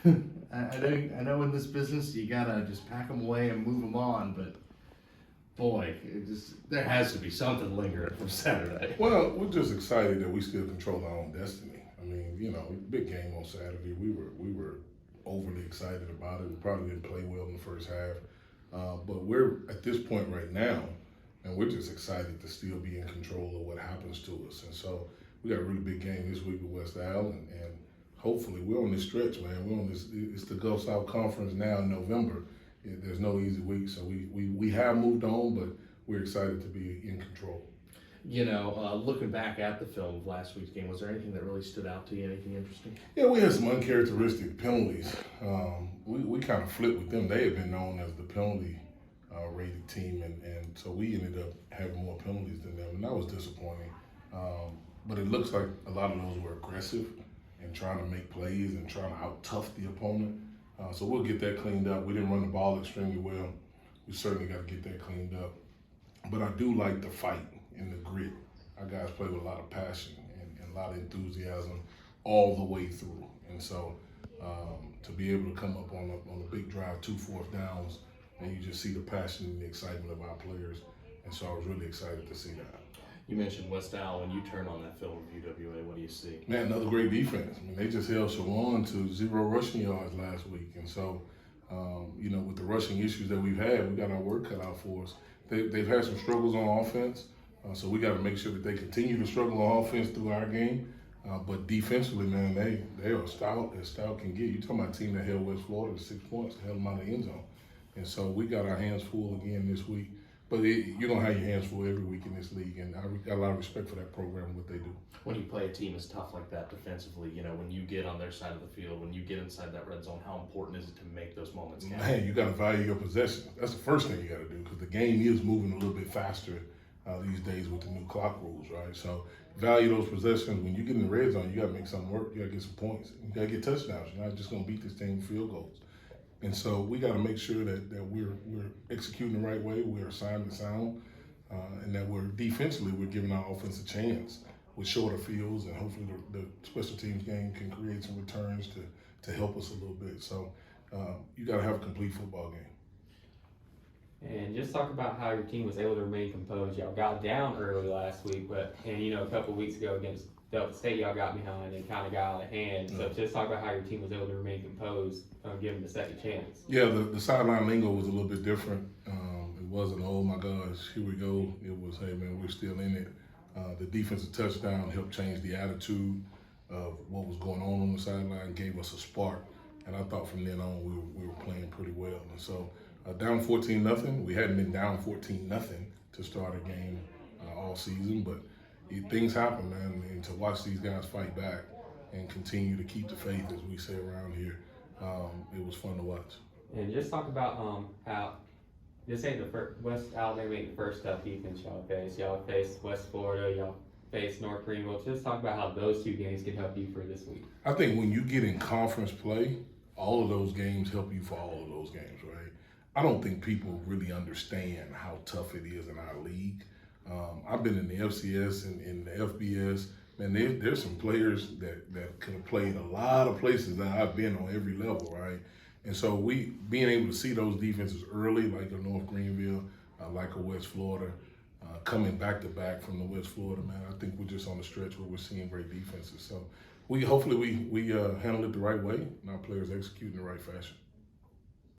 I know in this business you gotta just pack them away and move them on, but boy, there has to be something lingering from Saturday. Well, we're just excited that we still control our own destiny. I mean, you know, big game on Saturday. We were overly excited about it. We probably didn't play well in the first half, but we're at this point right now, and we're just excited to still be in control of what happens to us. And so we got a really big game this week with West Allen, and hopefully we're on this stretch, man. We're on this. It's the Gulf South Conference now in November. There's no easy week, so we have moved on, but we're excited to be in control. You know, looking back at the film of last week's game, was there anything that really stood out to you? Anything interesting? Yeah, we had some uncharacteristic penalties. We kind of flipped with them. They had been known as the penalty rated team, and so we ended up having more penalties than them, and that was disappointing. But it looks like a lot of those were aggressive and trying to make plays and trying to out-tough the opponent. So we'll get that cleaned up. We didn't run the ball extremely well. We certainly got to get that cleaned up. But I do like the fight and the grit. Our guys play with a lot of passion and a lot of enthusiasm all the way through. And so to be able to come up on a big drive, 2 fourth downs, and you just see the passion and the excitement of our players. And so I was really excited to see that. You mentioned West Allen. When you turn on that film of UWA, what do you see? Man, another great defense. I mean, they just held Shawan to 0 rushing yards last week. And so, you know, with the rushing issues that we've had, we got our work cut out for us. They've had some struggles on offense, so we got to make sure that they continue to struggle on offense through our game. But defensively, man, they are stout as stout can get. You're talking about a team that held West Florida to 6 points, held them out of the end zone. And so we got our hands full again this week. But you're going to have your hands full every week in this league, and I got a lot of respect for that program and what they do. When you play a team as tough like that defensively, you know, when you get on their side of the field, when you get inside that red zone, how important is it to make those moments count? Man, you got to value your possession. That's the first thing you got to do, because the game is moving a little bit faster these days with the new clock rules, right? So value those possessions. When you get in the red zone, you got to make something work. You got to get some points. You got to get touchdowns. You're not just going to beat this team with field goals. And so we got to make sure that we're executing the right way, we're assignment sound, and that we're defensively, we're giving our offense a chance with shorter fields, and hopefully the special teams game can create some returns to help us a little bit. So you got to have a complete football game. And just talk about how your team was able to remain composed. Y'all got down early last week, and you know, a couple of weeks ago against Delta State, y'all got behind and kind of got out of hand. So just talk about how your team was able to remain composed, given the second chance. Yeah, the sideline lingo was a little bit different. It wasn't, oh my gosh, here we go. It was, hey man, we're still in it. The defensive touchdown helped change the attitude of what was going on the sideline, gave us a spark. And I thought from then on we were playing pretty well. And so down 14-0. We hadn't been down 14-0 to start a game all season, but things happen, man. And to watch these guys fight back and continue to keep the faith, as we say around here, it was fun to watch. And just talk about how this ain't the first, West Alabama ain't the first tough defense y'all face. Y'all faced West Florida, y'all faced North Greenville. Just talk about how those two games can help you for this week. I think when you get in conference play, all of those games help you for all of those games, right? I don't think people really understand how tough it is in our league. I've been in the FCS and in the FBS. Man, there's some players that could have played a lot of places that I've been on every level, right? And so being able to see those defenses early, like a North Greenville, like a West Florida, coming back to back from the West Florida, man, I think we're just on the stretch where we're seeing great defenses. So hopefully we handle it the right way and our players execute in the right fashion.